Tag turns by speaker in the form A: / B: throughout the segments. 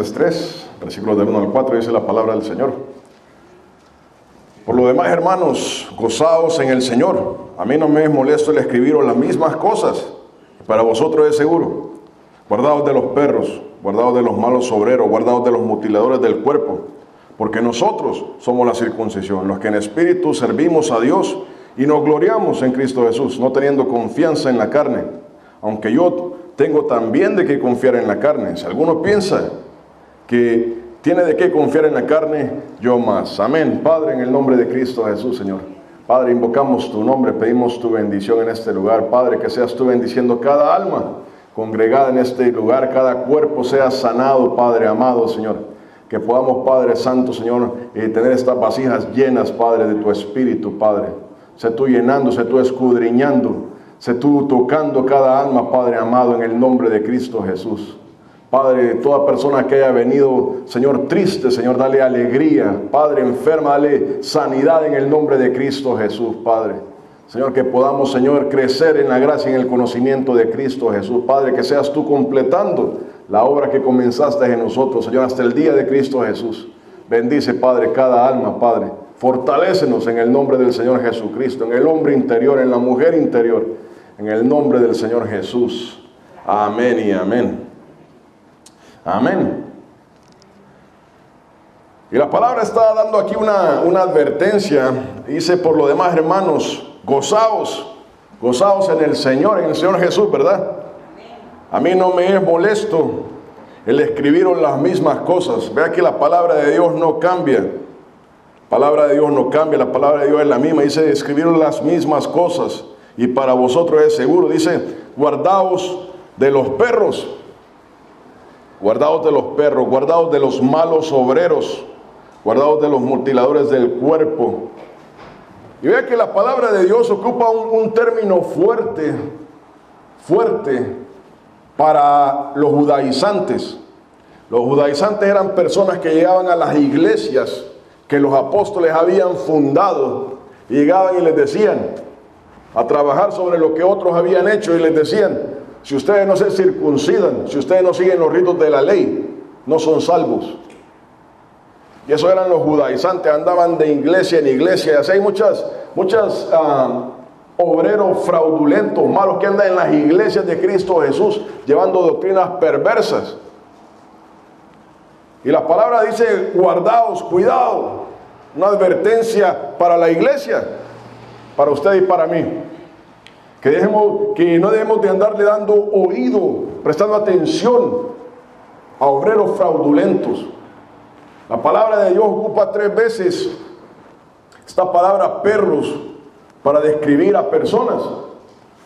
A: Filipenses 3, versículos del 1 al 4, dice la palabra del Señor. Por lo demás, hermanos, gozaos en el Señor. A mí no me es molesto el escribiros las mismas cosas, para vosotros es seguro. Guardaos de los perros, guardaos de los malos obreros, guardaos de los mutiladores del cuerpo, porque nosotros somos la circuncisión, los que en espíritu servimos a Dios y nos gloriamos en Cristo Jesús, no teniendo confianza en la carne, aunque yo tengo también de qué confiar en la carne. Si alguno piensa que tiene de qué confiar en la carne, yo más. Amén. Padre, en el nombre de Cristo Jesús, Señor. Padre, invocamos tu nombre, pedimos tu bendición en este lugar. Padre, que seas tú bendiciendo cada alma congregada en este lugar, cada cuerpo sea sanado, Padre amado, Señor. Que podamos, Padre Santo, Señor, tener estas vasijas llenas, Padre, de tu Espíritu, Padre. Sé tú llenando, sé tú escudriñando, sé tú tocando cada alma, Padre amado, en el nombre de Cristo Jesús. Padre, toda persona que haya venido, Señor, triste, Señor, dale alegría. Padre, enferma, dale sanidad en el nombre de Cristo Jesús, Padre. Señor, que podamos, Señor, crecer en la gracia y en el conocimiento de Cristo Jesús. Padre, que seas tú completando la obra que comenzaste en nosotros, Señor, hasta el día de Cristo Jesús. Bendice, Padre, cada alma, Padre. Fortalécenos en el nombre del Señor Jesucristo, en el hombre interior, en la mujer interior, en el nombre del Señor Jesús. Amén y amén. Amén. Y la palabra está dando aquí una advertencia. Dice, por lo demás, hermanos, gozaos en el Señor Jesús, ¿verdad? A mí no me es molesto el escribiros las mismas cosas. Vea que la palabra de Dios no cambia. La palabra de Dios no cambia, la palabra de Dios es la misma. Dice, escribiros las mismas cosas y para vosotros es seguro. Dice, guardaos de los perros. Guardaos de los perros, guardaos de los malos obreros, guardaos de los mutiladores del cuerpo. Y vea que la palabra de Dios ocupa un término fuerte para los judaizantes. Los judaizantes eran personas que llegaban a las iglesias que los apóstoles habían fundado y llegaban y les decían a trabajar sobre lo que otros habían hecho y les decían, si ustedes no se circuncidan, si ustedes no siguen los ritos de la ley, no son salvos. Y eso eran los judaizantes, andaban de iglesia en iglesia. Y así hay muchas obreros fraudulentos, malos que andan en las iglesias de Cristo Jesús, llevando doctrinas perversas. Y la palabra dice, guardaos, cuidado. Una advertencia para la iglesia, para usted y para mí. Que no debemos de andarle dando oído, prestando atención a obreros fraudulentos. La palabra de Dios ocupa 3 veces esta palabra perros para describir a personas.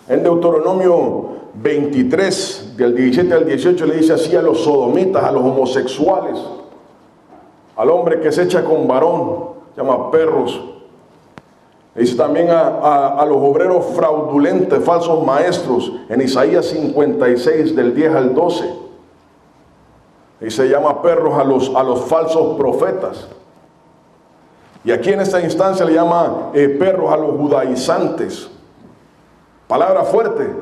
A: En Deuteronomio 23, del 17 al 18, le dice así a los sodomitas, a los homosexuales, al hombre que se echa con varón, llama perros. Dice también a los obreros fraudulentos, falsos maestros, en Isaías 56, del 10 al 12. Y se llama perros a los falsos profetas. Y aquí en esta instancia le llama perros a los judaizantes. Palabra fuerte.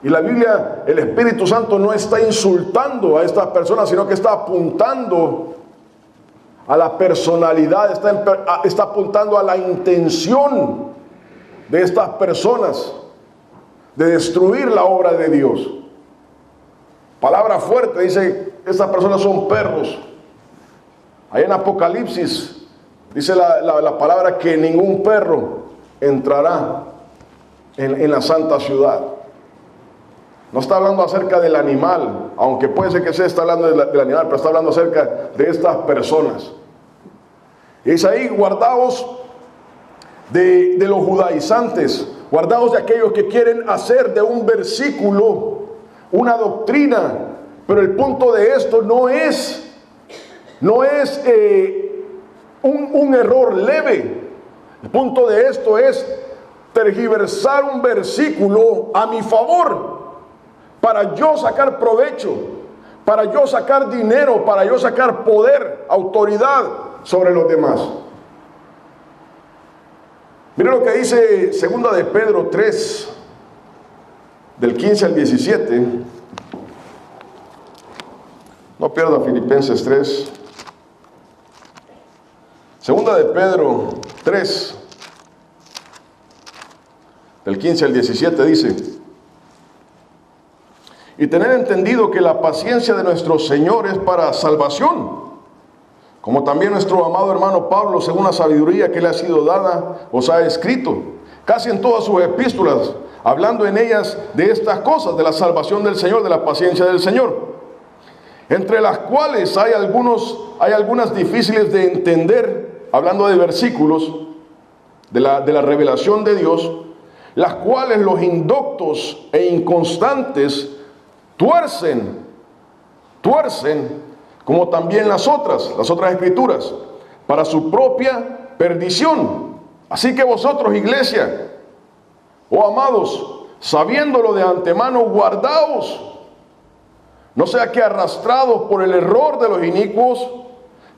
A: Y la Biblia, el Espíritu Santo no está insultando a estas personas, sino que está apuntando a la personalidad, está apuntando a la intención de estas personas de destruir la obra de Dios. Palabra fuerte, dice, estas personas son perros. Ahí en Apocalipsis dice la palabra que ningún perro entrará en la santa ciudad. No está hablando acerca del animal, aunque puede ser que se está hablando del animal, pero está hablando acerca de estas personas. Y dice ahí, guardaos de los judaizantes, guardaos de aquellos que quieren hacer de un versículo una doctrina, pero el punto de esto no es un error leve. El punto de esto es tergiversar un versículo a mi favor, para yo sacar provecho, para yo sacar dinero, para yo sacar poder, autoridad sobre los demás. Mire lo que dice 2 de Pedro 3, del 15 al 17. No pierda Filipenses 3. Segunda de Pedro 3, del 15 al 17 dice: y tener entendido que la paciencia de nuestro Señor es para salvación, como también nuestro amado hermano Pablo, según la sabiduría que le ha sido dada, os ha escrito, casi en todas sus epístolas, hablando en ellas de estas cosas, de la salvación del Señor, de la paciencia del Señor, entre las cuales hay algunas difíciles de entender, hablando de versículos de la revelación de Dios, las cuales los indoctos e inconstantes tuercen, como también las otras escrituras, para su propia perdición. Así que vosotros, iglesia, oh amados, sabiéndolo de antemano, guardaos, no sea que arrastrados por el error de los inicuos,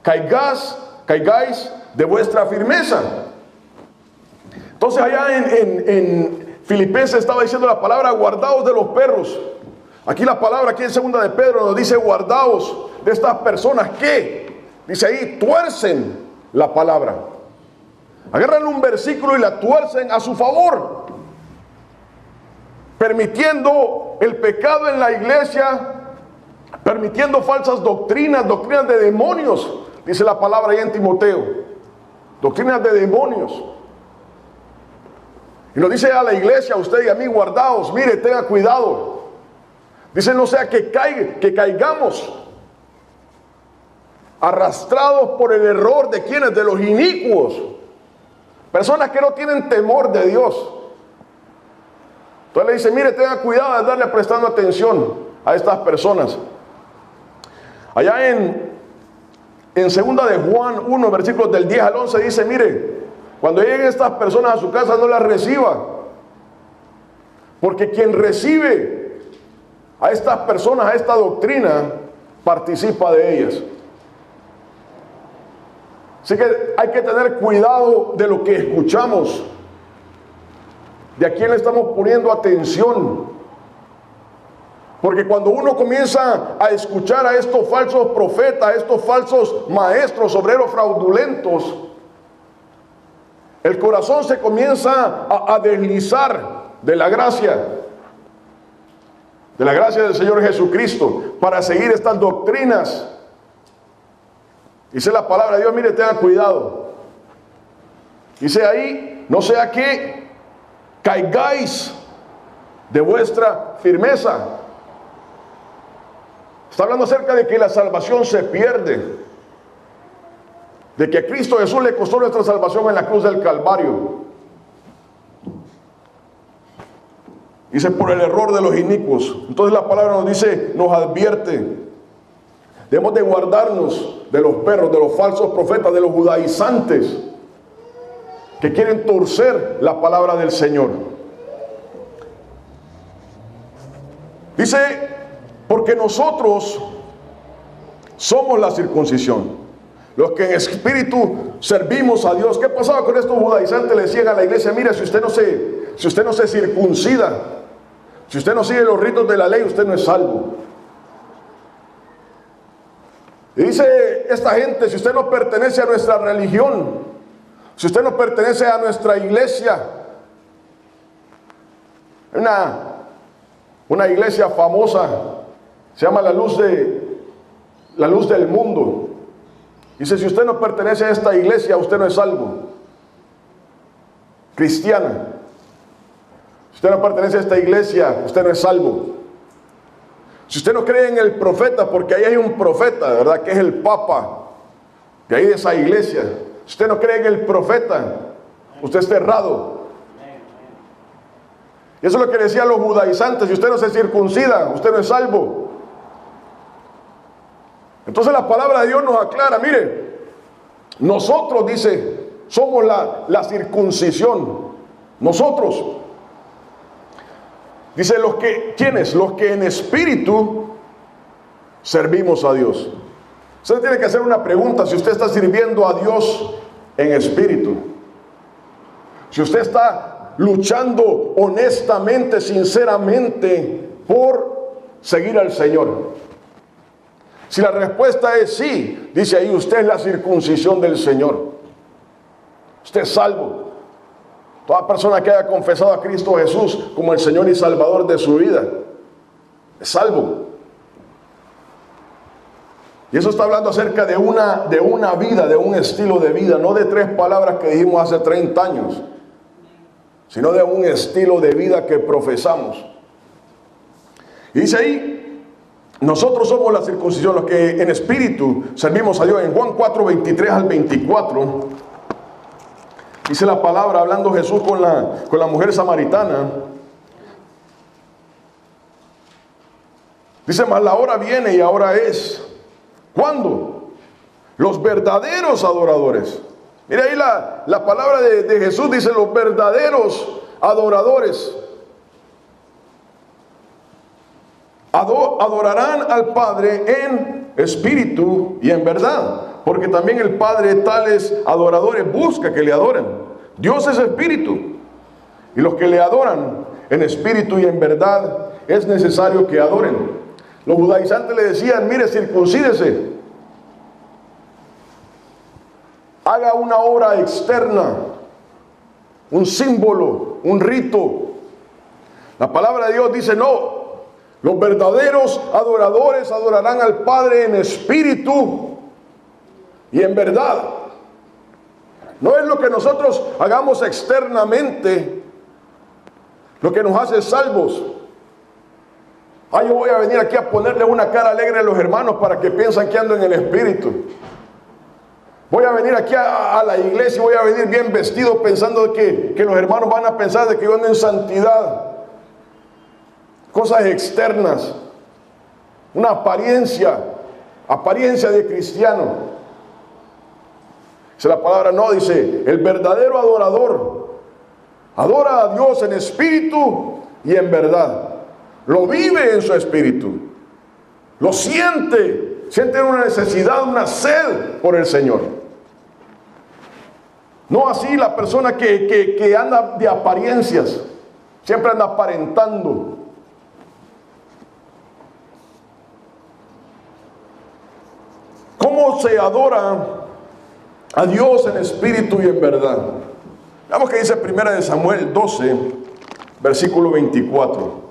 A: caigáis de vuestra firmeza. Entonces allá en Filipenses estaba diciendo la palabra guardaos de los perros. Aquí la palabra, aquí en segunda de Pedro nos dice guardaos de estas personas que, dice ahí, tuercen la palabra. Agarran un versículo y la tuercen a su favor, permitiendo el pecado en la iglesia, permitiendo falsas doctrinas de demonios, dice la palabra ahí en Timoteo, doctrinas de demonios. Y nos dice a la iglesia, a usted y a mí, guardaos, mire, tenga cuidado. Dice, no sea que caigamos arrastrados por el error de quienes, de los inicuos, personas que no tienen temor de Dios. Entonces le dice, mire, tenga cuidado de darle prestando atención a estas personas. Allá en segunda de Juan 1, versículos del 10 al 11 dice, mire, cuando lleguen estas personas a su casa no las reciba, porque quien recibe a estas personas, a esta doctrina, participa de ellas. Así que hay que tener cuidado de lo que escuchamos, de a quién le estamos poniendo atención. Porque cuando uno comienza a escuchar a estos falsos profetas, a estos falsos maestros, obreros fraudulentos, el corazón se comienza a deslizar de la gracia del Señor Jesucristo, para seguir estas doctrinas. Dice la palabra de Dios, mire, tengan cuidado. Dice ahí, no sea que caigáis de vuestra firmeza. Está hablando acerca de que la salvación se pierde, de que a Cristo Jesús le costó nuestra salvación en la cruz del Calvario. Dice, por el error de los inicuos. Entonces la palabra nos dice, nos advierte, debemos de guardarnos de los perros, de los falsos profetas, de los judaizantes que quieren torcer la palabra del Señor. Dice, porque nosotros somos la circuncisión, los que en espíritu servimos a Dios. ¿Qué pasaba con estos judaizantes? Le decían a la iglesia, mira, si usted no se circuncida, si usted no sigue los ritos de la ley, usted no es salvo. Y dice esta gente, si usted no pertenece a nuestra religión, si usted no pertenece a nuestra iglesia, una iglesia famosa, se llama la luz del mundo. Dice, si usted no pertenece a esta iglesia, usted no es salvo. Cristiana. Si usted no pertenece a esta iglesia, usted no es salvo. Si usted no cree en el profeta, porque ahí hay un profeta, ¿verdad? Que es el Papa de ahí de esa iglesia. Si usted no cree en el profeta, usted está errado. Y eso es lo que decían los judaizantes. Si usted no se circuncida, usted no es salvo. Entonces la palabra de Dios nos aclara, mire, nosotros, dice, somos la circuncisión. Nosotros. Dice, ¿quiénes? Los que en espíritu servimos a Dios. Usted tiene que hacer una pregunta, si usted está sirviendo a Dios en espíritu. Si usted está luchando honestamente, sinceramente, por seguir al Señor. Si la respuesta es sí, dice ahí, usted es la circuncisión del Señor. Usted es salvo. Toda persona que haya confesado a Cristo Jesús como el Señor y Salvador de su vida es salvo. Y eso está hablando acerca de una vida, de un estilo de vida, no de 3 palabras que dijimos hace 30 años, sino de un estilo de vida que profesamos. Y dice ahí, nosotros somos la circuncisión, los que en espíritu servimos a Dios. En Juan 4, 23 al 24, dice la palabra, hablando Jesús con la mujer samaritana. Dice, mas la hora viene y ahora es. ¿Cuándo? Los verdaderos adoradores. Mira ahí la palabra de Jesús, dice los verdaderos adoradores. Adorarán al Padre en espíritu y en verdad. Porque también el Padre tales adoradores busca que le adoren. Dios es espíritu. Y los que le adoran en espíritu y en verdad es necesario que adoren. Los judaizantes le decían, mire, circuncídese, haga una obra externa, un símbolo, un rito. La palabra de Dios dice, no, los verdaderos adoradores adorarán al Padre en espíritu y en verdad. No es lo que nosotros hagamos externamente lo que nos hace salvos. Yo voy a venir aquí a ponerle una cara alegre a los hermanos para que piensan que ando en el espíritu. Voy a venir aquí a la iglesia y voy a venir bien vestido pensando que los hermanos van a pensar de que yo ando en santidad. Cosas externas. Una apariencia de cristiano. Dice la palabra, no, dice, el verdadero adorador adora a Dios en espíritu y en verdad. Lo vive en su espíritu, lo siente una necesidad, una sed por el Señor. No así la persona que anda de apariencias, siempre anda aparentando. ¿Cómo se adora a Dios en espíritu y en verdad? Veamos que dice 1 Samuel 12, versículo 24.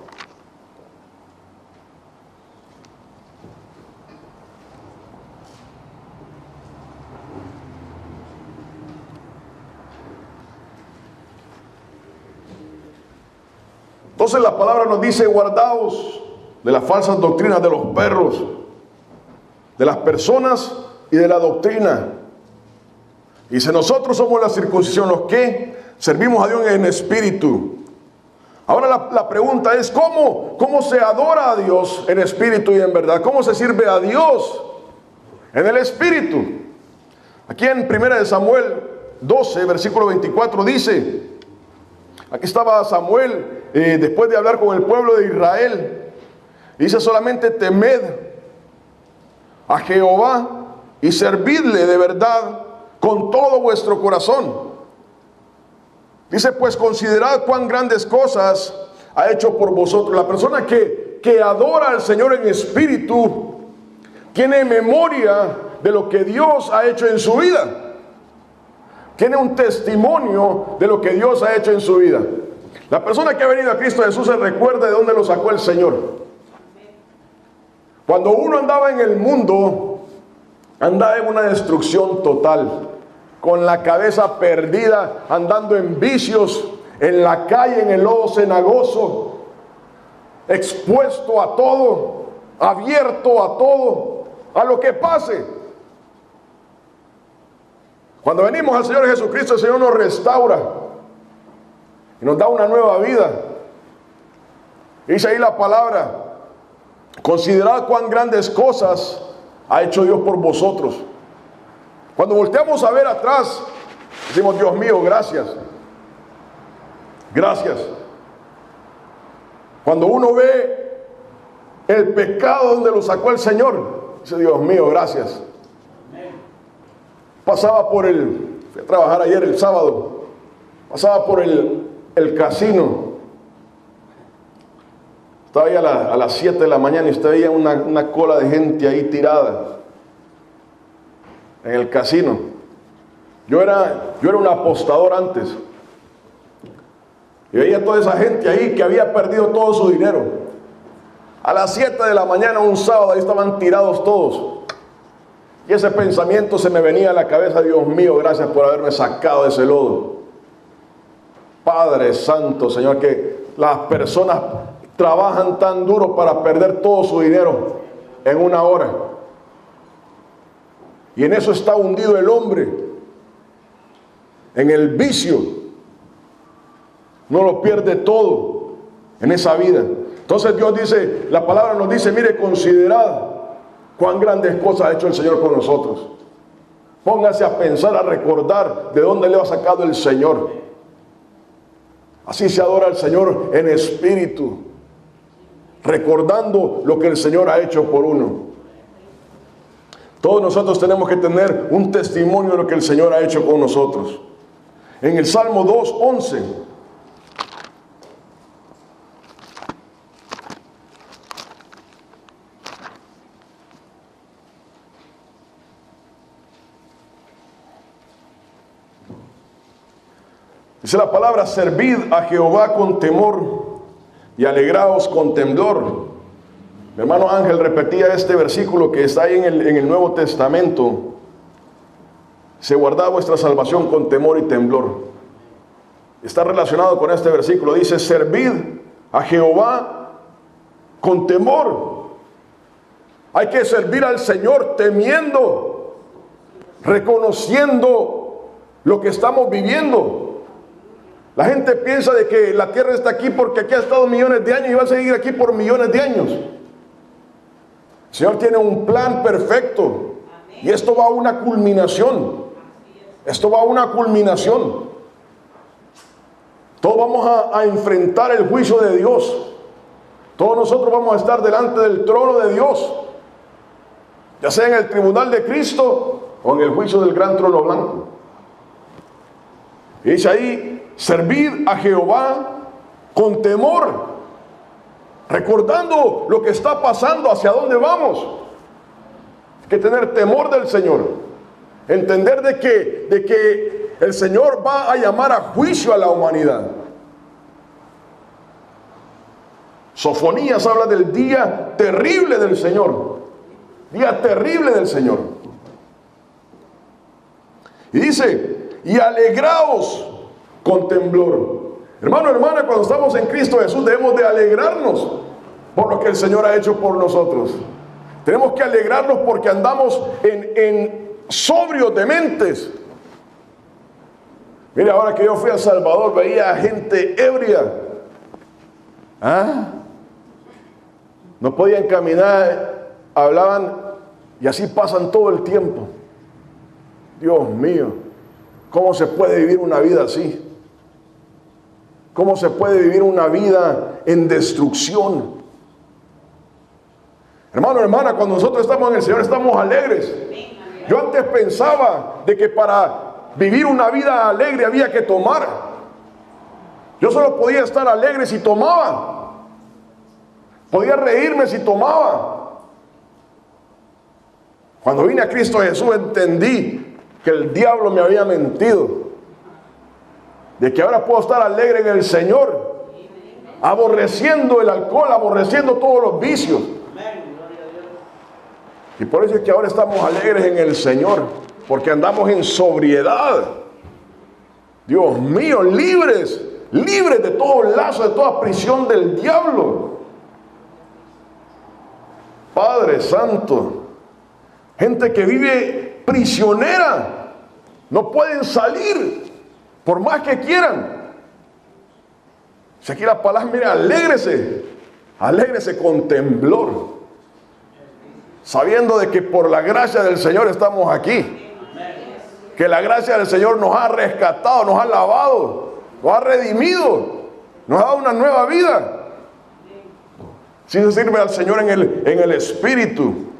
A: Entonces la palabra nos dice, guardaos de las falsas doctrinas de los perros, de las personas y de la doctrina. Dice, nosotros somos la circuncisión, los que servimos a Dios en espíritu. Ahora la pregunta es, ¿cómo se adora a Dios en espíritu y en verdad? ¿Cómo se sirve a Dios en el espíritu? Aquí en 1 Samuel 12, versículo 24 dice, aquí estaba Samuel después de hablar con el pueblo de Israel. Dice, solamente temed a Jehová y servidle de verdad con todo vuestro corazón. Dice, pues considerad cuán grandes cosas ha hecho por vosotros. La persona que adora al Señor en espíritu tiene memoria de lo que Dios ha hecho en su vida. Tiene un testimonio de lo que Dios ha hecho en su vida. La persona que ha venido a Cristo Jesús se recuerda de dónde lo sacó el Señor. Cuando uno andaba en el mundo, andaba en una destrucción total, con la cabeza perdida, andando en vicios, en la calle, en el lodo cenagoso, expuesto a todo, abierto a todo, a lo que pase. Cuando venimos al Señor Jesucristo, el Señor nos restaura y nos da una nueva vida. Dice ahí la palabra, considerad cuán grandes cosas ha hecho Dios por vosotros. Cuando volteamos a ver atrás, decimos, Dios mío, gracias. Gracias. Cuando uno ve el pecado donde lo sacó el Señor, dice, Dios mío, gracias. Pasaba por fui a trabajar ayer el sábado, pasaba por el casino. Estaba ahí a las 7 de la mañana y usted veía una cola de gente ahí tirada en el casino. Yo era un apostador antes. Y veía toda esa gente ahí que había perdido todo su dinero. A las 7 de la mañana un sábado ahí estaban tirados todos. Y ese pensamiento se me venía a la cabeza: Dios mío, gracias por haberme sacado de ese lodo. Padre Santo, Señor, que las personas trabajan tan duro para perder todo su dinero en una hora. Y en eso está hundido el hombre, en el vicio. No lo pierde todo en esa vida. Entonces Dios dice, la palabra nos dice: mire, considerad cuán grandes cosas ha hecho el Señor con nosotros. Póngase a pensar, a recordar de dónde le ha sacado el Señor. Así se adora al Señor en espíritu, recordando lo que el Señor ha hecho por uno. Todos nosotros tenemos que tener un testimonio de lo que el Señor ha hecho con nosotros. En el Salmo 2:11 dice la palabra: servid a Jehová con temor y alegraos con temblor. Mi hermano Ángel repetía este versículo que está ahí en el Nuevo Testamento: se guarda vuestra salvación con temor y temblor. Está relacionado con este versículo. Dice: servid a Jehová con temor. Hay que servir al Señor temiendo, reconociendo lo que estamos viviendo. La gente piensa de que la tierra está aquí porque aquí ha estado millones de años y va a seguir aquí por millones de años. El Señor tiene un plan perfecto y esto va a una culminación. Esto va a una culminación. Todos vamos a enfrentar el juicio de Dios. Todos nosotros vamos a estar delante del trono de Dios, ya sea en el tribunal de Cristo o en el juicio del gran trono blanco. Y dice ahí: servid a Jehová con temor, recordando lo que está pasando, hacia dónde vamos. Hay que tener temor del Señor, entender de que el Señor va a llamar a juicio a la humanidad. Sofonías habla del día terrible del Señor, día terrible del Señor. Y dice: y alegraos con temblor. Hermano, hermana, cuando estamos en Cristo Jesús debemos de alegrarnos por lo que el Señor ha hecho por nosotros. Tenemos que alegrarnos porque andamos en sobrios de mentes. Mire, ahora que yo fui a El Salvador veía gente ebria. No podían caminar, hablaban, y así pasan todo el tiempo. Dios mío, ¿cómo se puede vivir una vida así? ¿Cómo se puede vivir una vida en destrucción? Hermano, hermana, cuando nosotros estamos en el Señor estamos alegres. Yo antes pensaba de que para vivir una vida alegre había que tomar. Yo solo podía estar alegre si tomaba. Podía reírme si tomaba. Cuando vine a Cristo Jesús entendí que el diablo me había mentido, de que ahora puedo estar alegre en el Señor, aborreciendo el alcohol, aborreciendo todos los vicios. Y por eso es que ahora estamos alegres en el Señor, porque andamos en sobriedad. Dios mío, libres de todo lazo, de toda prisión del diablo. Padre Santo, gente que vive prisionera, no pueden salir por más que quieran. Si aquí la palabra, mire, alégrese con temblor, sabiendo de que por la gracia del Señor estamos aquí, que la gracia del Señor nos ha rescatado, nos ha lavado, nos ha redimido, nos ha dado una nueva vida. Si se sirve al Señor en el Espíritu.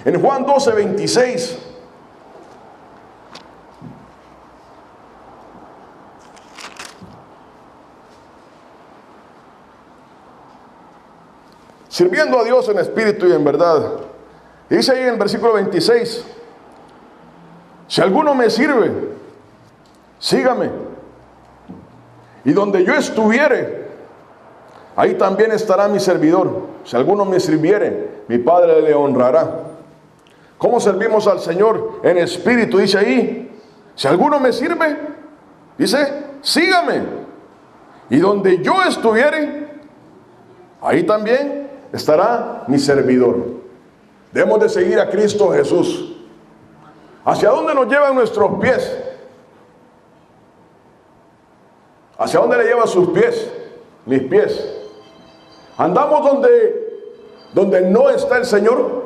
A: En Juan 12:26 sirviendo a Dios en espíritu y en verdad. Dice ahí en el versículo 26, si alguno me sirve, sígame. Y donde yo estuviere, ahí también estará mi servidor. Si alguno me sirviere, mi Padre le honrará. ¿Cómo servimos al Señor? En espíritu, dice ahí. Si alguno me sirve, dice, sígame. Y donde yo estuviere, ahí también estará mi servidor. Debemos de seguir a Cristo Jesús. ¿Hacia dónde nos llevan nuestros pies? ¿Hacia dónde le llevan sus pies? Mis pies. ¿Andamos donde no está el Señor?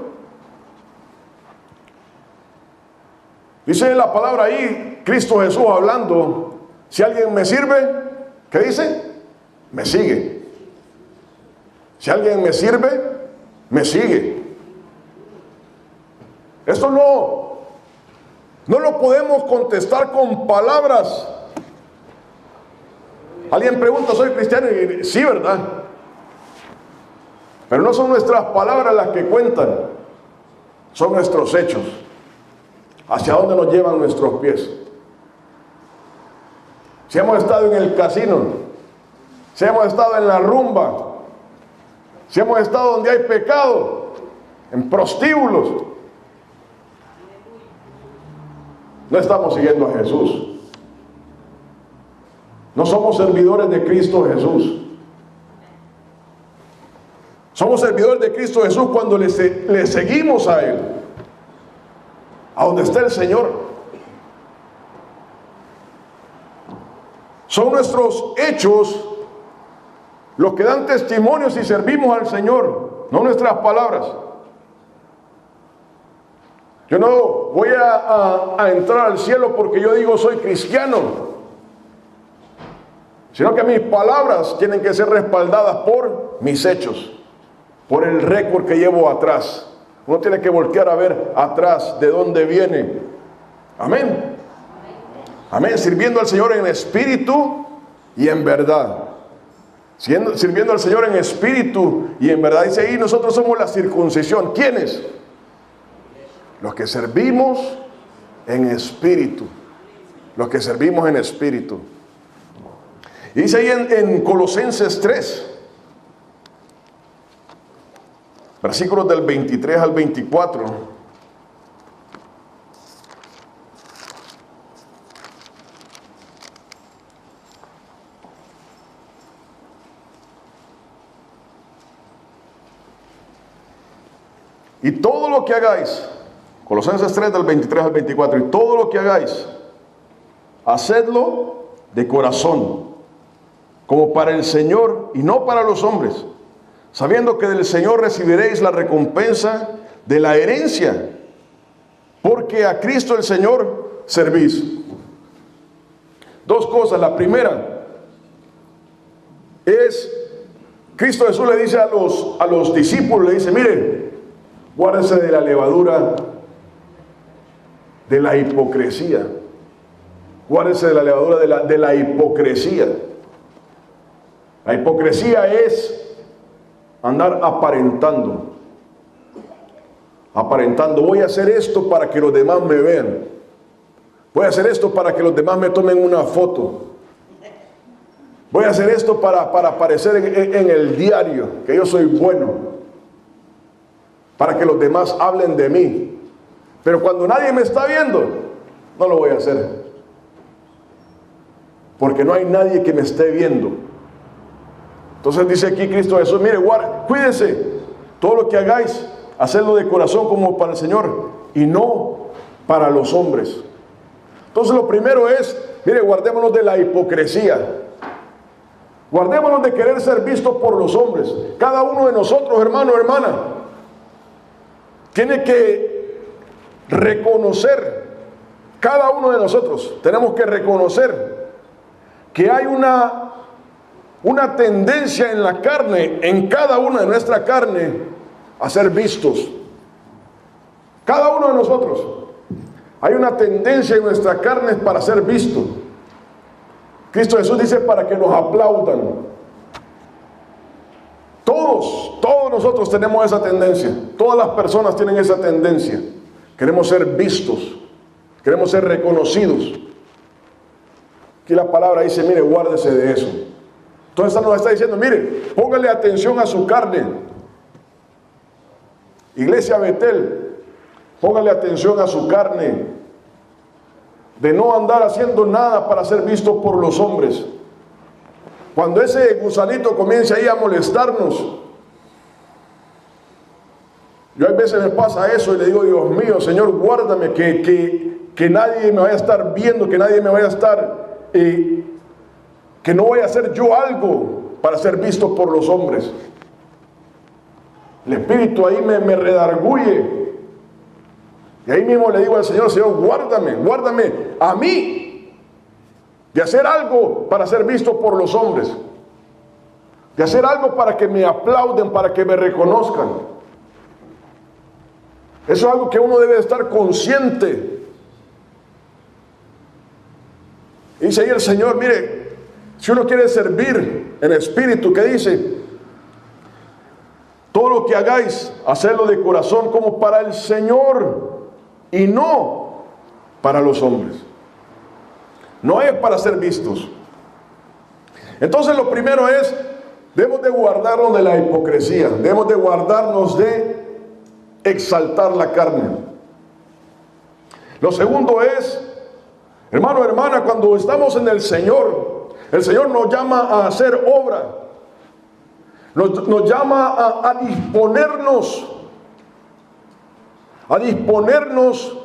A: Dice la palabra ahí, Cristo Jesús hablando, si alguien me sirve, ¿qué dice? Me sigue. Si alguien me sirve, me sigue. Esto no lo podemos contestar con palabras. Alguien pregunta, ¿soy cristiano? Y sí, ¿verdad? Pero no son nuestras palabras las que cuentan, son nuestros hechos. ¿Hacia dónde nos llevan nuestros pies? Si hemos estado en el casino, si hemos estado en la rumba, si hemos estado donde hay pecado, en prostíbulos, no estamos siguiendo a Jesús. No somos servidores de Cristo Jesús. Somos servidores de Cristo Jesús cuando le seguimos a Él, a donde está el Señor. Son nuestros hechos los que dan testimonio si servimos al Señor, no nuestras palabras. Yo no voy a entrar al cielo porque yo digo soy cristiano, sino que mis palabras tienen que ser respaldadas por mis hechos, por el récord que llevo atrás. Uno tiene que voltear a ver atrás de dónde viene. Amén. Amén. Sirviendo al Señor en espíritu y en verdad. Sirviendo al Señor en espíritu y en verdad. Dice ahí, nosotros somos la circuncisión. ¿Quiénes? Los que servimos en espíritu. Los que servimos en espíritu. Y dice ahí en Colosenses 3, versículos del 23 al 24. Y todo lo que hagáis, Colosenses 3 del 23 al 24, y todo lo que hagáis, hacedlo de corazón, como para el Señor y no para los hombres, sabiendo que del Señor recibiréis la recompensa de la herencia, porque a Cristo el Señor servís. Dos cosas. La primera es, Cristo Jesús le dice a los discípulos, le dice, miren, guárdense de la levadura de la hipocresía. Guárdense de la levadura de la hipocresía. La hipocresía es andar aparentando. Aparentando, voy a hacer esto para que los demás me vean. Voy a hacer esto para que los demás me tomen una foto. Voy a hacer esto para aparecer en el diario, que yo soy bueno. Para que los demás hablen de mí. Pero cuando nadie me está viendo, no lo voy a hacer. Porque no hay nadie que me esté viendo. Entonces dice aquí Cristo Jesús, mire, cuídense, todo lo que hagáis, hacedlo de corazón como para el Señor y no para los hombres. Entonces lo primero es, mire, guardémonos de la hipocresía. Guardémonos de querer ser vistos por los hombres. Cada uno de nosotros, hermano, hermana, tiene que reconocer, cada uno de nosotros tenemos que reconocer que hay una tendencia en la carne, en cada una de nuestra carne, a ser vistos. Cada uno de nosotros hay una tendencia en nuestra carne para ser visto. Cristo Jesús dice para que nos aplaudan. Todos nosotros tenemos esa tendencia. Todas las personas tienen esa tendencia. Queremos ser vistos. Queremos ser reconocidos. Aquí la palabra dice, mire, guárdese de eso. Entonces nos está diciendo, mire, póngale atención a su carne. Iglesia Betel, póngale atención a su carne. De no andar haciendo nada para ser visto por los hombres. Cuando ese gusanito comience ahí a molestarnos, yo a veces me pasa eso y le digo, Dios mío, Señor, guárdame, que nadie me vaya a estar viendo, que nadie me vaya a estar, que no vaya a hacer yo algo para ser visto por los hombres. El Espíritu ahí me redarguye. Y ahí mismo le digo al Señor, Señor, guárdame a mí de hacer algo para ser visto por los hombres. De hacer algo para que me aplauden, para que me reconozcan. Eso es algo que uno debe estar consciente. Dice ahí el Señor, mire, si uno quiere servir en espíritu, ¿qué dice? Todo lo que hagáis, hacedlo de corazón como para el Señor y no para los hombres. No es para ser vistos. Entonces lo primero es, debemos de guardarnos de la hipocresía, debemos de guardarnos de exaltar la carne. Lo segundo es, hermano, hermana, cuando estamos en el Señor nos llama a hacer obra, nos llama a disponernos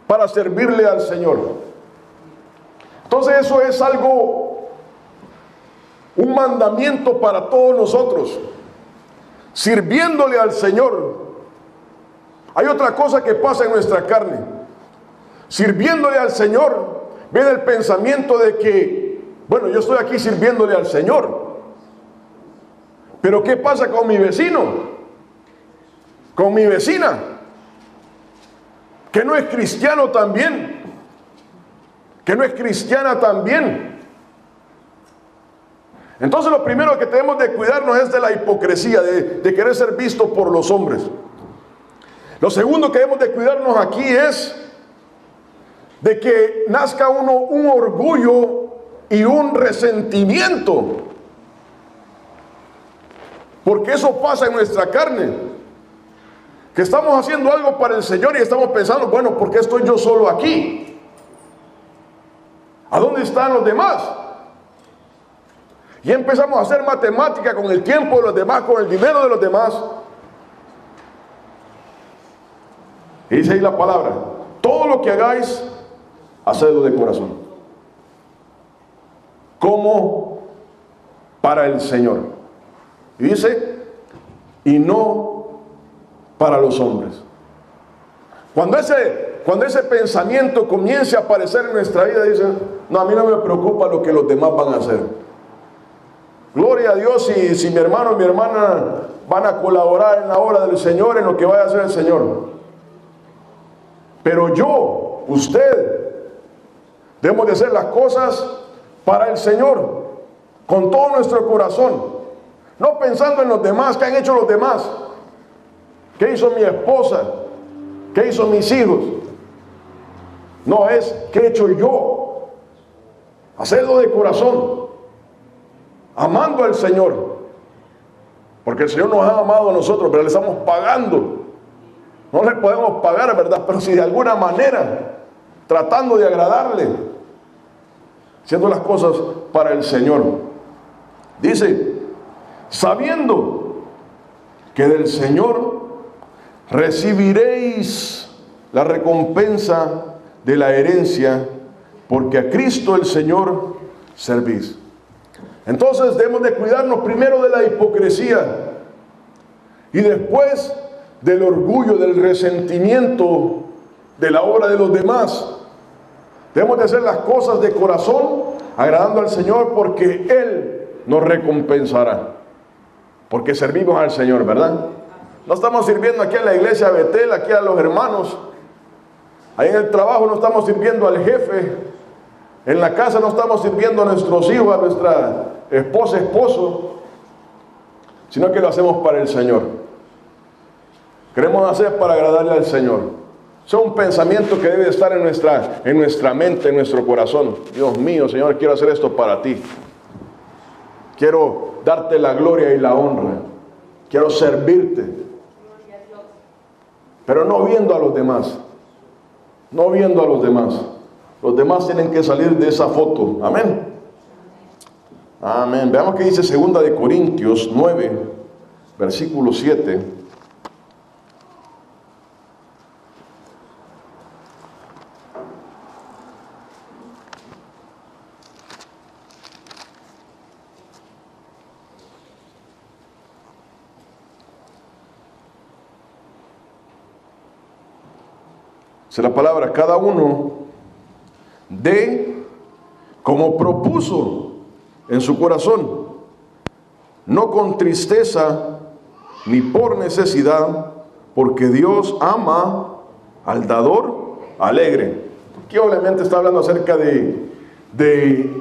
A: para servirle al Señor. Entonces eso es algo, un mandamiento para todos nosotros, sirviéndole al Señor. Hay otra cosa que pasa en nuestra carne. Sirviéndole al Señor, viene el pensamiento de que, bueno, yo estoy aquí sirviéndole al Señor, pero ¿qué pasa con mi vecino? Con mi vecina, que no es cristiano también, que no es cristiana también. Entonces lo primero que tenemos de cuidarnos es de la hipocresía, de querer ser visto por los hombres. Lo segundo que debemos de cuidarnos aquí es de que nazca un orgullo y un resentimiento, porque eso pasa en nuestra carne, que estamos haciendo algo para el Señor y estamos pensando, bueno, ¿por qué estoy yo solo aquí? ¿A dónde están los demás? Y empezamos a hacer matemática con el tiempo de los demás, con el dinero de los demás. Y dice ahí la palabra, todo lo que hagáis, hacedlo de corazón, como para el Señor. Y dice, y no para los hombres. Cuando ese pensamiento comience a aparecer en nuestra vida, dice, no, a mí no me preocupa lo que los demás van a hacer. Gloria a Dios si mi hermano o mi hermana van a colaborar en la obra del Señor, en lo que vaya a hacer el Señor. Pero yo, usted, debemos de hacer las cosas para el Señor, con todo nuestro corazón, no pensando en los demás, ¿qué han hecho los demás? ¿Qué hizo mi esposa? ¿Qué hizo mis hijos? No, es ¿qué he hecho yo? Hacerlo de corazón, amando al Señor, porque el Señor nos ha amado a nosotros, pero le estamos pagando. No le podemos pagar, ¿verdad? Pero si de alguna manera, tratando de agradarle, haciendo las cosas para el Señor. Dice, sabiendo que del Señor recibiréis la recompensa de la herencia, porque a Cristo el Señor servís. Entonces debemos de cuidarnos primero de la hipocresía y después del orgullo, del resentimiento de la obra de los demás. Debemos de hacer las cosas de corazón, agradando al Señor, porque Él nos recompensará, porque servimos al Señor, ¿verdad? No estamos sirviendo aquí en la iglesia Betel, aquí a los hermanos. Ahí en el trabajo no estamos sirviendo al jefe. En la casa no estamos sirviendo a nuestros hijos, a nuestra esposa, esposo, sino que lo hacemos para el Señor. queremos hacer para agradarle al Señor. Es un pensamiento que debe estar en nuestra mente, en nuestro corazón. Dios mío, Señor, quiero hacer esto para ti. Quiero darte la gloria y la honra. Quiero servirte. Pero no viendo a los demás. No viendo a los demás. Los demás tienen que salir de esa foto. Amén. Amén. Veamos qué dice 2 de Corintios 9, versículo 7. Dice la palabra, cada uno dé como propuso en su corazón, no con tristeza ni por necesidad, porque Dios ama al dador alegre. Aquí obviamente está hablando acerca de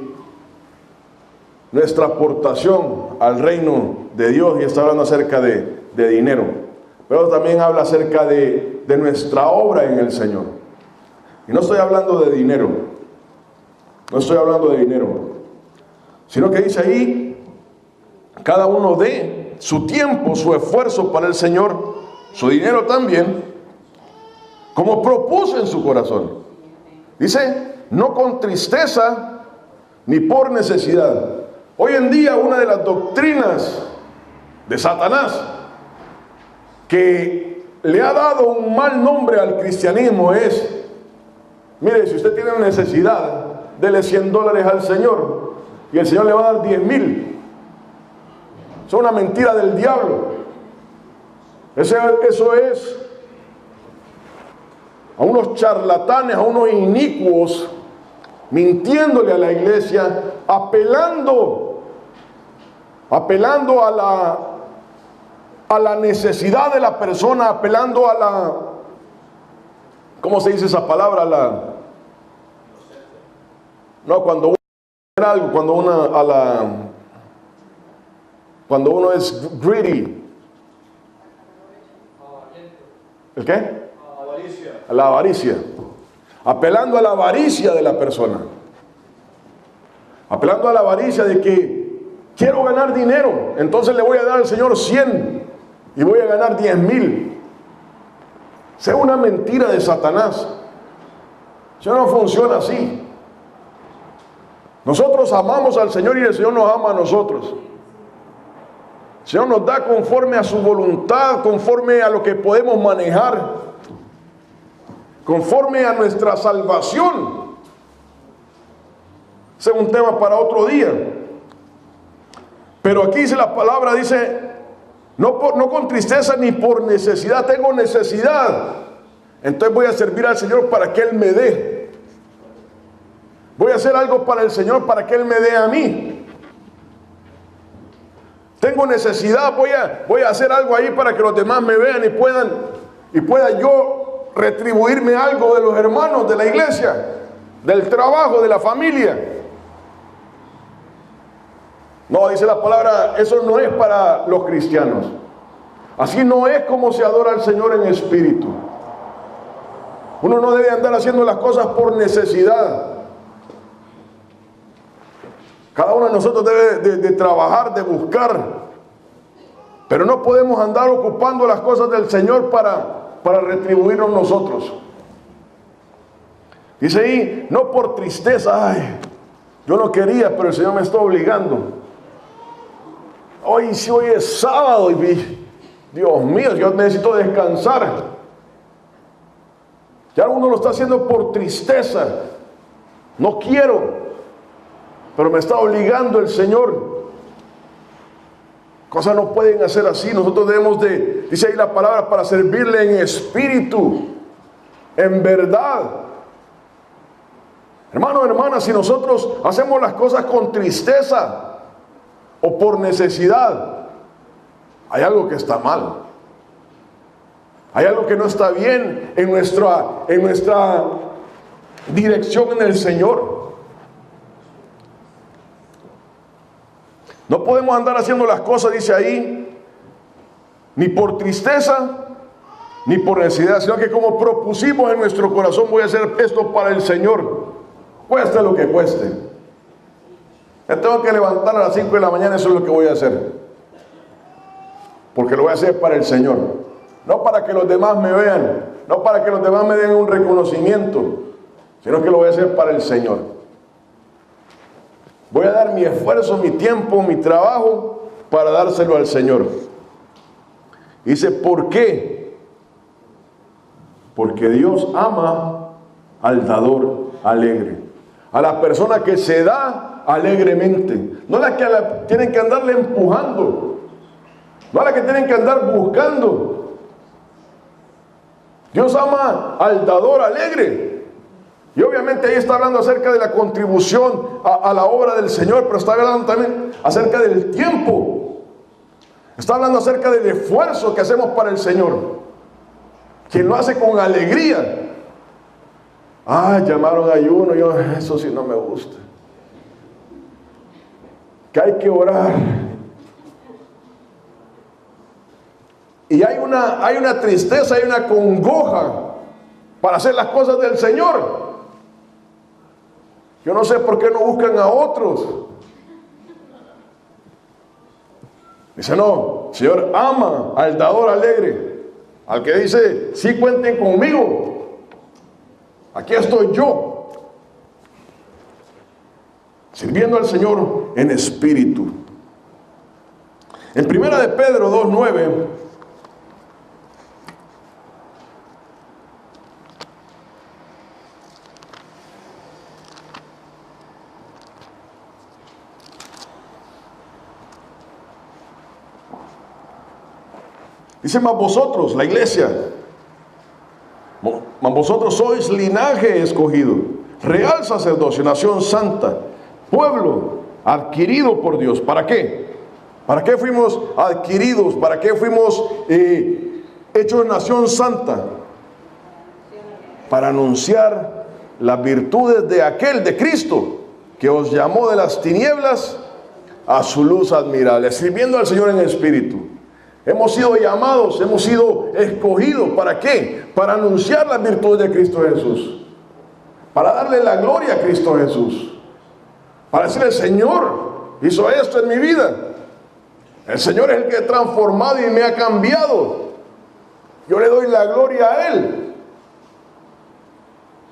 A: nuestra aportación al reino de Dios y está hablando acerca de dinero. Pero también habla acerca de nuestra obra en el Señor. Y no estoy hablando de dinero. No estoy hablando de dinero. Sino que dice ahí, cada uno dé su tiempo, su esfuerzo para el Señor, su dinero también, como propuso en su corazón. Dice, no con tristeza ni por necesidad. Hoy en día una de las doctrinas de Satanás que le ha dado un mal nombre al cristianismo es, mire, si usted tiene necesidad, dele $100 al Señor y el Señor le va a dar 10,000. Es una mentira del diablo. Eso es a unos charlatanes, a unos inicuos, mintiéndole a la iglesia, apelando a la necesidad de la persona, apelando a la, ¿cómo se dice esa palabra? No, cuando uno algo, cuando uno es greedy. ¿El qué? Avaricia. A la avaricia. Apelando a la avaricia de la persona. Apelando a la avaricia de que quiero ganar dinero, entonces le voy a dar al Señor 100 y voy a ganar 10,000. Sea una mentira de Satanás. Eso no funciona así. Nosotros amamos al Señor y el Señor nos ama a nosotros. El Señor nos da conforme a su voluntad, conforme a lo que podemos manejar, conforme a nuestra salvación. Ese es un tema para otro día. Pero aquí dice la palabra, dice, no con tristeza ni por necesidad. Tengo necesidad, entonces voy a servir al Señor para que Él me dé. Voy a hacer algo para el Señor para que Él me dé a mí. Tengo necesidad, voy a hacer algo ahí para que los demás me vean y pueda yo retribuirme algo de los hermanos de la iglesia, del trabajo, de la familia. No, dice la palabra, eso no es para los cristianos. Así no es como se adora al Señor en espíritu. Uno no debe andar haciendo las cosas por necesidad. Cada uno de nosotros debe de trabajar, de buscar. Pero no podemos andar ocupando las cosas del Señor para retribuirnos nosotros. Dice ahí, no por tristeza, ay, yo no quería, pero el Señor me está obligando. Hoy es sábado y Dios mío, yo necesito descansar. Ya uno lo está haciendo por tristeza. No quiero, pero me está obligando el Señor. Cosas no pueden hacer así. Nosotros debemos dice ahí la palabra, para servirle en espíritu, en verdad. Hermano, hermana, si nosotros hacemos las cosas con tristeza o por necesidad, hay algo que está mal. Hay algo que no está bien en nuestra dirección en el Señor. No podemos andar haciendo las cosas, dice ahí, ni por tristeza, ni por necesidad, sino que como propusimos en nuestro corazón, voy a hacer esto para el Señor, cueste lo que cueste. Me tengo que levantar a las 5 de la mañana, eso es lo que voy a hacer, porque lo voy a hacer para el Señor, no para que los demás me vean, no para que los demás me den un reconocimiento, sino que lo voy a hacer para el Señor. Voy a dar mi esfuerzo, mi tiempo, mi trabajo para dárselo al Señor. Dice, ¿por qué? Porque Dios ama al dador alegre, a la persona que se da alegremente, no la que tienen que andarle empujando, no a la que tienen que andar buscando. Dios ama al dador alegre. Y obviamente ahí está hablando acerca de la contribución a la obra del Señor, pero está hablando también acerca del tiempo. Está hablando acerca del esfuerzo que hacemos para el Señor. Quien lo hace con alegría. Llamaron ayuno, eso sí no me gusta. Que hay que orar. Y hay una tristeza, hay una congoja para hacer las cosas del Señor. Yo no sé por qué no buscan a otros. Dice, no, el Señor ama al dador alegre, al que dice, sí, cuenten conmigo, aquí estoy yo, sirviendo al Señor en espíritu. En 1 de Pedro 2:9, dice, mas vosotros, la iglesia, mas vosotros sois linaje escogido, real sacerdocio, nación santa, pueblo adquirido por Dios. ¿Para qué? ¿Para qué fuimos adquiridos? ¿Para qué fuimos hechos nación santa? Para anunciar las virtudes de aquel, de Cristo, que os llamó de las tinieblas a su luz admirable, sirviendo al Señor en espíritu. Hemos sido llamados, hemos sido escogidos. ¿Para qué? Para anunciar las virtudes de Cristo Jesús. Para darle la gloria a Cristo Jesús. Para decirle, el Señor hizo esto en mi vida. El Señor es el que ha transformado y me ha cambiado. Yo le doy la gloria a Él.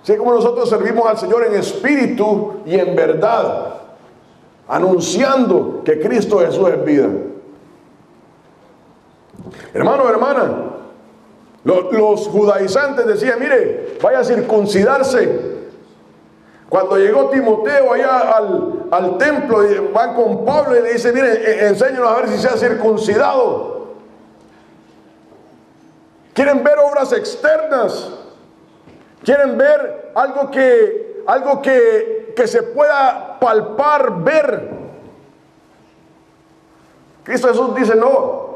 A: Así como nosotros servimos al Señor en espíritu y en verdad, anunciando que Cristo Jesús es vida. Hermano, hermana, los judaizantes decían, mire, vaya a circuncidarse. Cuando llegó Timoteo allá al templo, y van con Pablo y le dicen, mire, enséñanos a ver si se ha circuncidado. Quieren ver obras externas, quieren ver algo que se pueda palpar, ver. Cristo Jesús dice, no.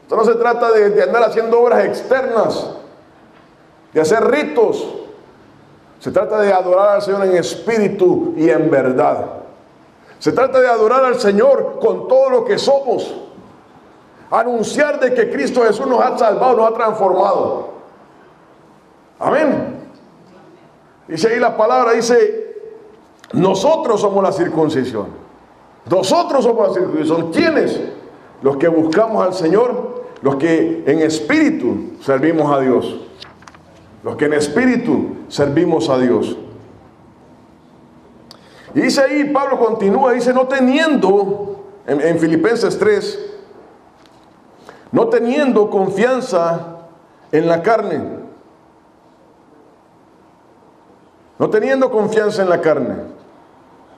A: Esto no se trata de andar haciendo obras externas, de hacer ritos. Se trata de adorar al Señor en espíritu y en verdad. Se trata de adorar al Señor con todo lo que somos. Anunciar de que Cristo Jesús nos ha salvado, nos ha transformado. Amén. Dice ahí la palabra, dice, nosotros somos la circuncisión. Nosotros somos la circuncisión. ¿Quiénes? Los que buscamos al Señor, los que en espíritu servimos a Dios. Los que en espíritu servimos a Dios. Y dice ahí, Pablo continúa, dice, no teniendo, en Filipenses 3, no teniendo confianza en la carne. No teniendo confianza en la carne.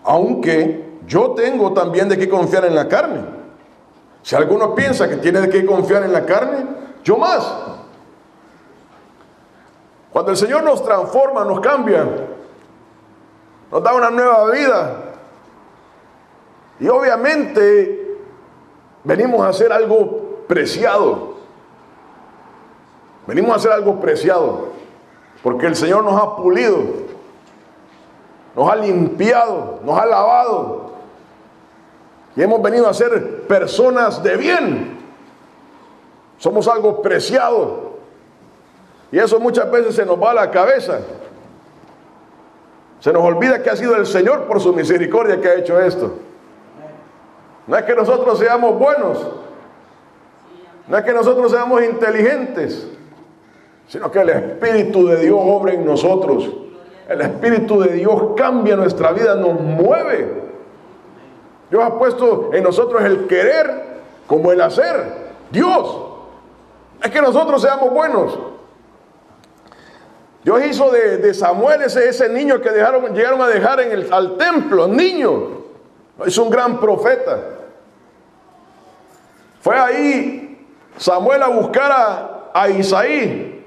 A: Aunque yo tengo también de qué confiar en la carne. Si alguno piensa que tiene que confiar en la carne, yo más. Cuando el Señor nos transforma, nos cambia, nos da una nueva vida, y obviamente venimos a hacer algo preciado. Venimos a hacer algo preciado, porque el Señor nos ha pulido, nos ha limpiado, nos ha lavado. Y hemos venido a ser personas de bien. Somos algo preciado. Y eso muchas veces se nos va a la cabeza. Se nos olvida que ha sido el Señor por su misericordia que ha hecho esto. No es que nosotros seamos buenos, no es que nosotros seamos inteligentes, sino que el Espíritu de Dios obra en nosotros. El Espíritu de Dios cambia nuestra vida, nos mueve. Dios ha puesto en nosotros el querer como el hacer. Dios. Es que nosotros seamos buenos. Dios hizo de Samuel ese niño que llegaron a dejar al templo, niño. Es un gran profeta. Fue ahí Samuel a buscar a Isaí.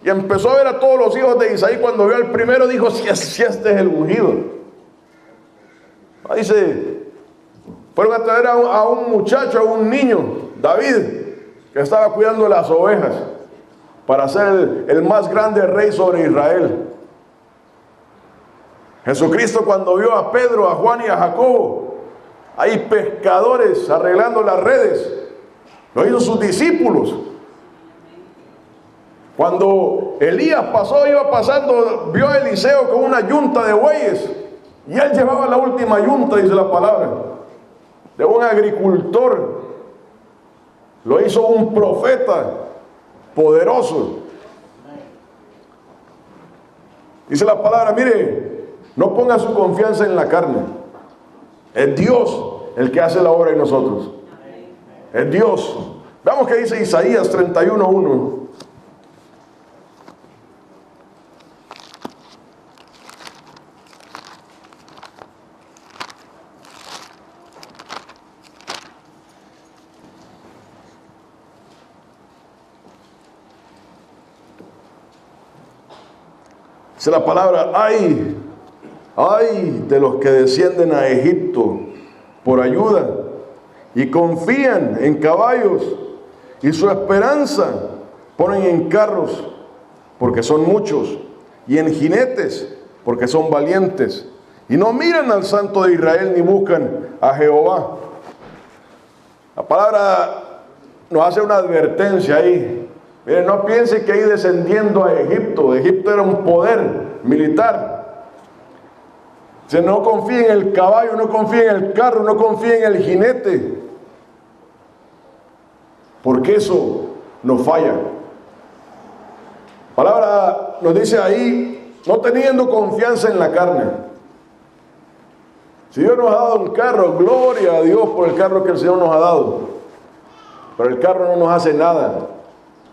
A: Y empezó a ver a todos los hijos de Isaí. Cuando vio al primero dijo, si este es el ungido. Dice, fueron a traer a un muchacho, a un niño, David, que estaba cuidando las ovejas, para ser el más grande rey sobre Israel. Jesucristo, cuando vio a Pedro, a Juan y a Jacobo, ahí pescadores arreglando las redes, lo hizo sus discípulos. Cuando Elías iba pasando, vio a Eliseo con una yunta de bueyes, y él llevaba la última yunta, dice la palabra, de un agricultor. Lo hizo un profeta poderoso. Dice la palabra, mire, no ponga su confianza en la carne. Es Dios el que hace la obra en nosotros. Es Dios. Veamos qué dice Isaías 31:1. Dice la palabra, ay de los que descienden a Egipto por ayuda y confían en caballos y su esperanza ponen en carros porque son muchos y en jinetes porque son valientes y no miran al Santo de Israel ni buscan a Jehová. La palabra nos hace una advertencia ahí. Miren, no piense que ir descendiendo a Egipto. Egipto era un poder militar. Si no confía en el caballo, no confía en el carro, no confía en el jinete, porque eso nos falla. La palabra nos dice ahí, no teniendo confianza en la carne. Si Dios nos ha dado un carro, gloria a Dios por el carro que el Señor nos ha dado, pero el carro no nos hace nada.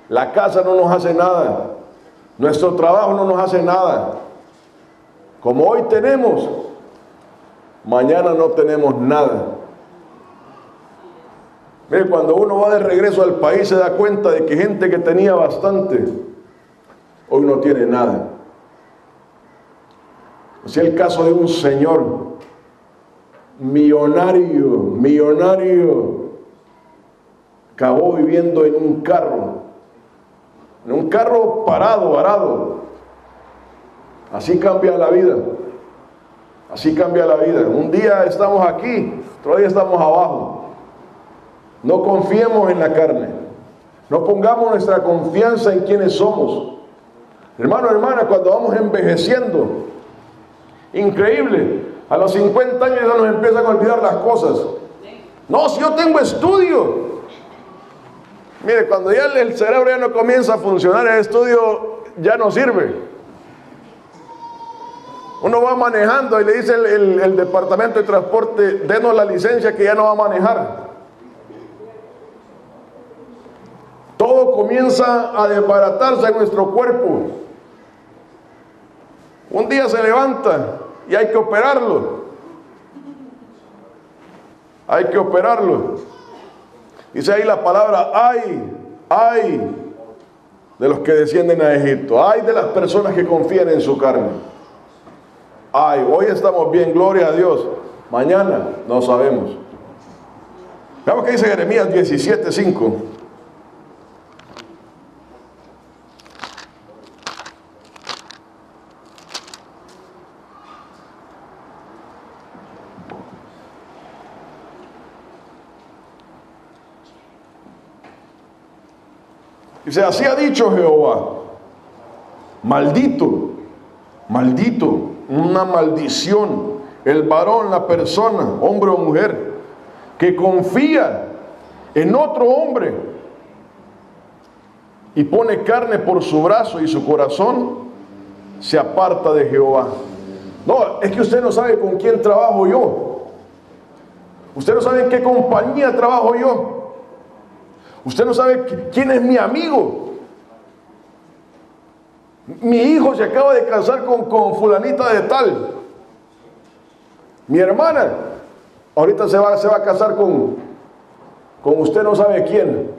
A: La casa no nos hace nada. Nuestro trabajo no nos hace nada. Como hoy tenemos, mañana no tenemos nada. Mire, cuando uno va de regreso al país se da cuenta de que gente que tenía bastante, hoy no tiene nada. Es el caso de un señor millonario, acabó viviendo en un carro varado. Así cambia la vida. Así cambia la vida. Un día estamos aquí, otro día estamos abajo. No confiemos en la carne. No pongamos nuestra confianza en quienes somos. Hermano, hermana, cuando vamos envejeciendo, increíble, a los 50 años ya nos empiezan a olvidar las cosas. No, si yo tengo estudio. Mire, cuando ya el cerebro ya no comienza a funcionar, el estudio ya no sirve. Uno va manejando y le dice el departamento de transporte, denos la licencia que ya no va a manejar. Todo comienza a desbaratarse en nuestro cuerpo. Un día se levanta y hay que operarlo. Hay que operarlo. Dice ahí la palabra, ay de los que descienden a Egipto, ay de las personas que confían en su carne. Ay, hoy estamos bien, gloria a Dios. Mañana no sabemos. Veamos qué dice Jeremías 17:5. Dice, así ha dicho Jehová, Maldito, maldito, una maldición. El varón, la persona, hombre o mujer, que confía en otro hombre y pone carne por su brazo y su corazón se aparta de Jehová. No, es que usted no sabe con quién trabajo yo. Usted no sabe en qué compañía trabajo yo. Usted no sabe quién es mi amigo. Mi hijo se acaba de casar con fulanita de tal. Mi hermana ahorita se va a casar con usted no sabe quién.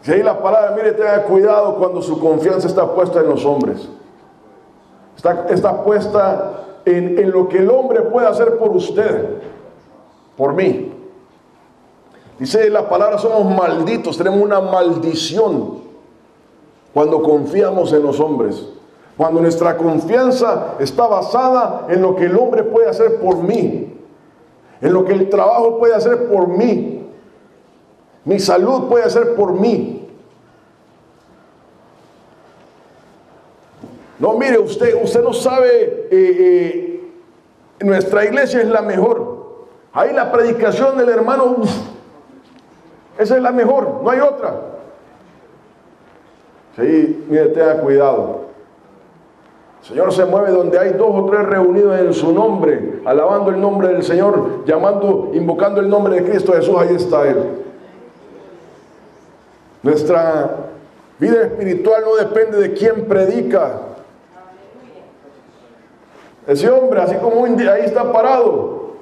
A: Si ahí la palabra, mire, tenga cuidado cuando su confianza está puesta en los hombres. Está puesta en lo que el hombre puede hacer por usted, por mí. Dice la palabra, somos malditos, tenemos una maldición cuando confiamos en los hombres. Cuando nuestra confianza está basada en lo que el hombre puede hacer por mí, en lo que el trabajo puede hacer por mí, mi salud puede hacer por mí. No, mire, usted no sabe, nuestra iglesia es la mejor. Ahí la predicación del hermano, esa es la mejor, no hay otra. Sí, mire, tenga cuidado. El Señor se mueve donde hay 2 o 3 reunidos en su nombre, alabando el nombre del Señor, invocando el nombre de Cristo Jesús, ahí está Él. Nuestra vida espiritual no depende de quién predica. Ese hombre, así como ahí está parado,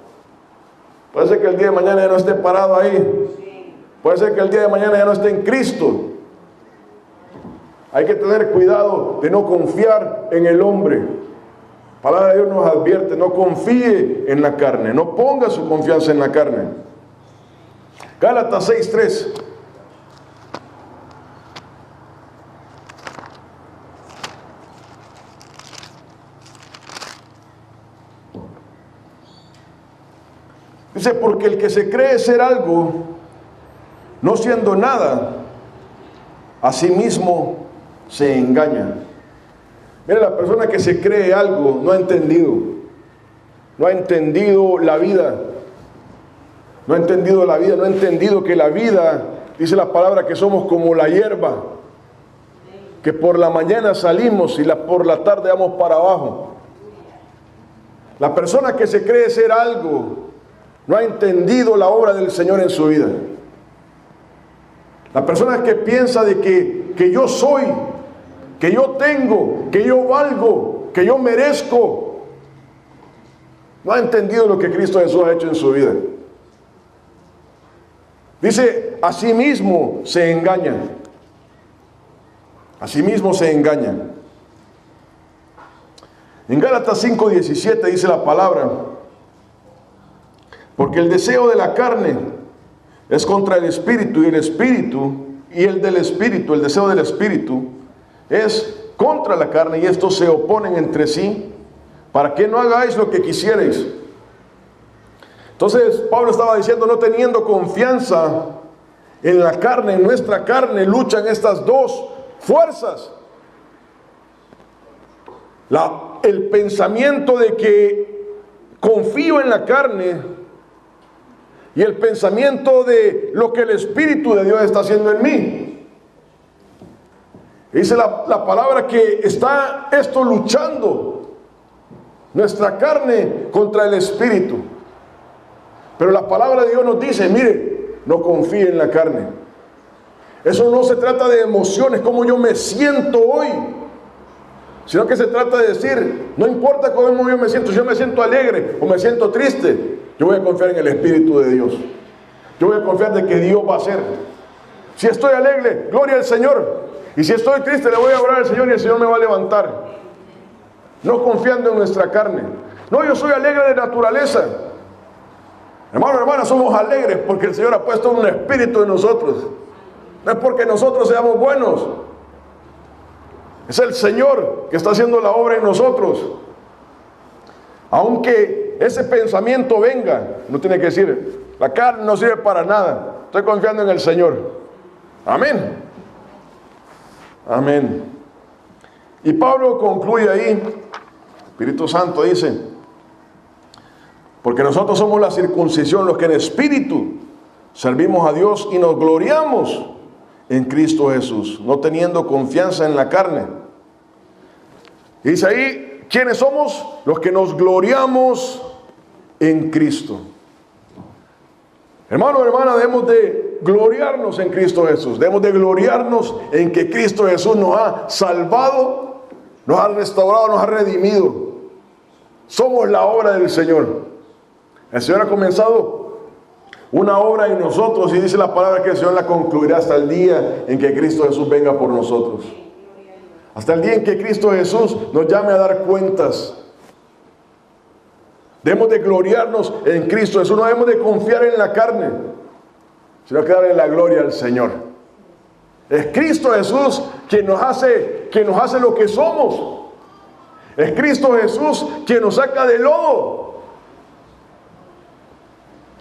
A: puede ser que el día de mañana ya no esté parado ahí. Puede ser que el día de mañana ya no esté en Cristo. Hay que tener cuidado de no confiar en el hombre. La palabra de Dios nos advierte, no confíe en la carne, no ponga su confianza en la carne. Gálatas 6:3. Dice, porque el que se cree ser algo, no siendo nada, a sí mismo se engaña. Mira, la persona que se cree algo no ha entendido la vida, no ha entendido que la vida, dice la palabra, que somos como la hierba, que por la mañana salimos y por la tarde vamos para abajo. La persona que se cree ser algo no ha entendido la obra del Señor en su vida. La persona que piensa de que yo soy, que yo tengo, que yo valgo, que yo merezco, no ha entendido lo que Cristo Jesús ha hecho en su vida. Dice, a sí mismo se engaña. A sí mismo se engaña. En Gálatas 5:17 dice la palabra, porque el deseo de la carne es contra el espíritu, y el espíritu, y el del espíritu, el deseo del espíritu, es contra la carne, y estos se oponen entre sí, para que no hagáis lo que quisierais. Entonces Pablo estaba diciendo, no teniendo confianza en la carne, en nuestra carne, luchan estas dos fuerzas. El pensamiento de que confío en la carne, y el pensamiento de lo que el Espíritu de Dios está haciendo en mí. Dice la palabra que está esto luchando, nuestra carne contra el Espíritu. Pero la palabra de Dios nos dice, mire, no confíe en la carne. Eso no se trata de emociones, como yo me siento hoy, sino que se trata de decir, no importa cómo yo me siento, si yo me siento alegre o me siento triste, yo voy a confiar en el Espíritu de Dios. Yo voy a confiar de que Dios va a hacer. Si estoy alegre, gloria al Señor. Y si estoy triste, le voy a orar al Señor y el Señor me va a levantar. No confiando en nuestra carne. No, yo soy alegre de naturaleza. Hermano, hermana, somos alegres porque el Señor ha puesto un espíritu en nosotros. No es porque nosotros seamos buenos. Es el Señor que está haciendo la obra en nosotros. Aunque ese pensamiento venga, no tiene que decir, la carne no sirve para nada, estoy confiando en el Señor. Amén. Amén. Y Pablo concluye ahí, Espíritu Santo dice, porque nosotros somos la circuncisión, los que en espíritu servimos a Dios y nos gloriamos en Cristo Jesús, no teniendo confianza en la carne. Y dice ahí, ¿quiénes somos? Los que nos gloriamos en Cristo. Hermano, hermana, debemos de gloriarnos en Cristo Jesús. Debemos de gloriarnos en que Cristo Jesús nos ha salvado, nos ha restaurado, nos ha redimido. Somos la obra del Señor. El Señor ha comenzado una obra en nosotros y dice la palabra que el Señor la concluirá hasta el día en que Cristo Jesús venga por nosotros. Hasta el día en que Cristo Jesús nos llame a dar cuentas. Debemos de gloriarnos en Cristo Jesús. No debemos de confiar en la carne, sino que darle la gloria al Señor. Es Cristo Jesús quien nos hace lo que somos. Es Cristo Jesús quien nos saca del lodo.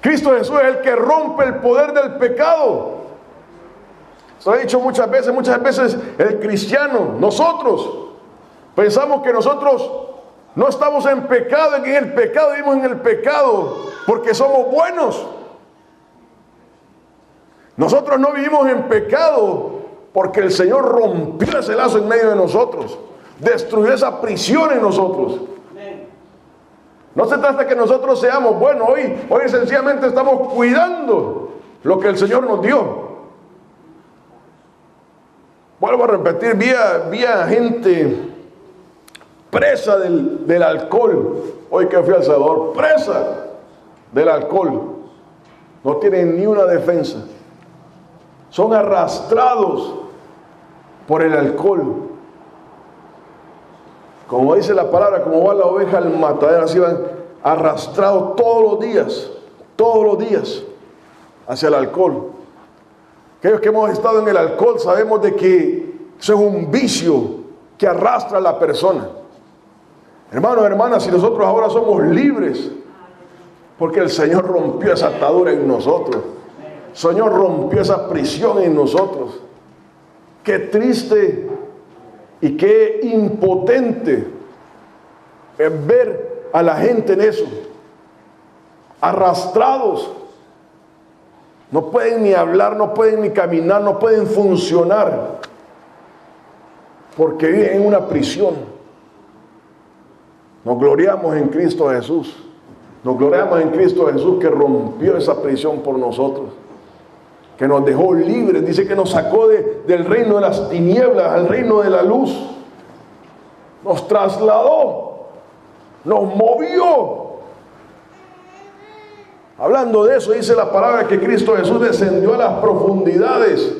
A: Cristo Jesús es el que rompe el poder del pecado. Se lo he dicho muchas veces el cristiano, nosotros, pensamos que nosotros no estamos en pecado, en el pecado, vivimos en el pecado porque somos buenos. Nosotros no vivimos en pecado porque el Señor rompió ese lazo en medio de nosotros, destruyó esa prisión en nosotros. No se trata de que nosotros seamos buenos. Hoy sencillamente estamos cuidando lo que el Señor nos dio. Vuelvo a repetir, vi a gente presa del alcohol. Hoy que fui a El Salvador, presa del alcohol. No tienen ni una defensa. Son arrastrados por el alcohol. Como dice la palabra, como va la oveja al matadero, así van arrastrados todos los días hacia el alcohol. Aquellos que hemos estado en el alcohol sabemos de que eso es un vicio que arrastra a la persona. Hermanos, hermanas, si nosotros ahora somos libres, porque el Señor rompió esa atadura en nosotros, el Señor rompió esa prisión en nosotros. Qué triste y qué impotente es ver a la gente en eso, arrastrados. No pueden ni hablar, no pueden ni caminar, no pueden funcionar, porque viven en una prisión. Nos gloriamos en Cristo Jesús. Nos gloriamos en Cristo Jesús que rompió esa prisión por nosotros, que nos dejó libres. Dice que nos sacó del reino de las tinieblas al reino de la luz. Nos trasladó, nos movió. Hablando de eso, dice la palabra que Cristo Jesús descendió a las profundidades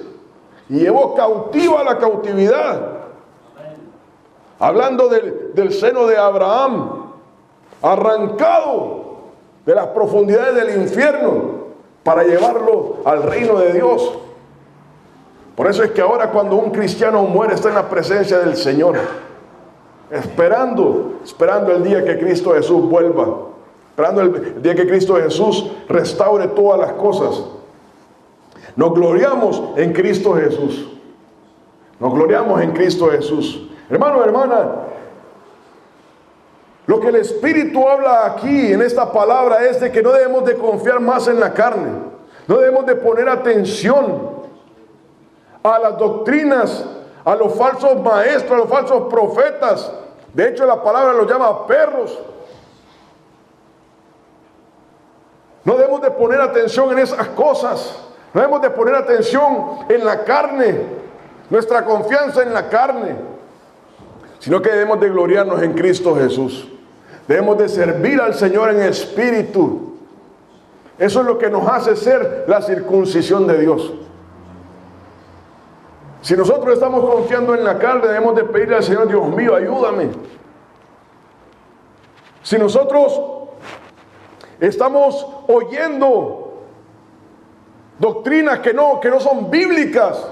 A: y llevó cautiva la cautividad. Hablando del seno de Abraham, arrancado de las profundidades del infierno para llevarlo al reino de Dios. Por eso es que ahora cuando un cristiano muere está en la presencia del Señor, esperando el día que Cristo Jesús vuelva, esperando el día que Cristo Jesús restaure todas las cosas. Nos gloriamos en Cristo Jesús. Nos gloriamos en Cristo Jesús. Hermano, hermana, lo que el Espíritu habla aquí en esta palabra es de que no debemos de confiar más en la carne. No debemos de poner atención a las doctrinas, a los falsos maestros, a los falsos profetas. De hecho, la palabra los llama perros. No debemos de poner atención en esas cosas. No debemos de poner atención en la carne, nuestra confianza en la carne, sino que debemos de gloriarnos en Cristo Jesús. Debemos de servir al Señor en espíritu. Eso es lo que nos hace ser la circuncisión de Dios. Si nosotros estamos confiando en la carne, debemos de pedirle al Señor: Dios mío, ayúdame. Si nosotros estamos oyendo doctrinas que no son bíblicas,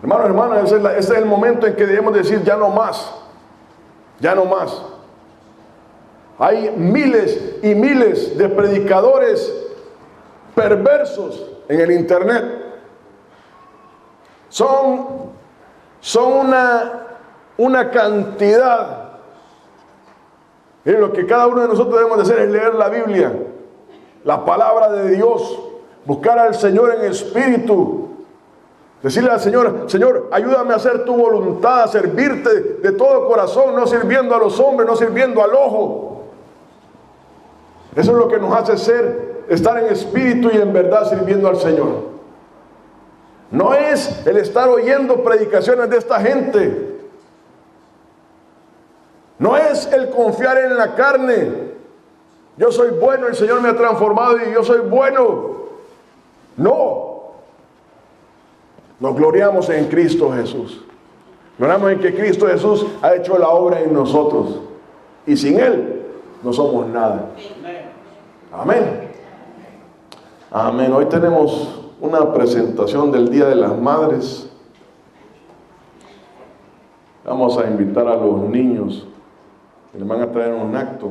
A: hermanos, hermanas, ese es el momento en que debemos decir: ya no más, ya no más. Hay miles y miles de predicadores perversos en el internet. Son son una cantidad. Y lo que cada uno de nosotros debemos de hacer es leer la Biblia, la palabra de Dios, buscar al Señor en espíritu, decirle al Señor: Señor, ayúdame a hacer tu voluntad, a servirte de todo corazón, no sirviendo a los hombres, no sirviendo al ojo. Eso es lo que nos hace estar en espíritu y en verdad sirviendo al Señor. No es el estar oyendo predicaciones de esta gente. No es el confiar en la carne. Yo soy bueno, el Señor me ha transformado y yo soy bueno. No. Nos gloriamos en Cristo Jesús. Gloriamos en que Cristo Jesús ha hecho la obra en nosotros. Y sin Él no somos nada. Amén. Amén. Hoy tenemos una presentación del Día de las Madres. Vamos a invitar a los niños que les van a traer un acto.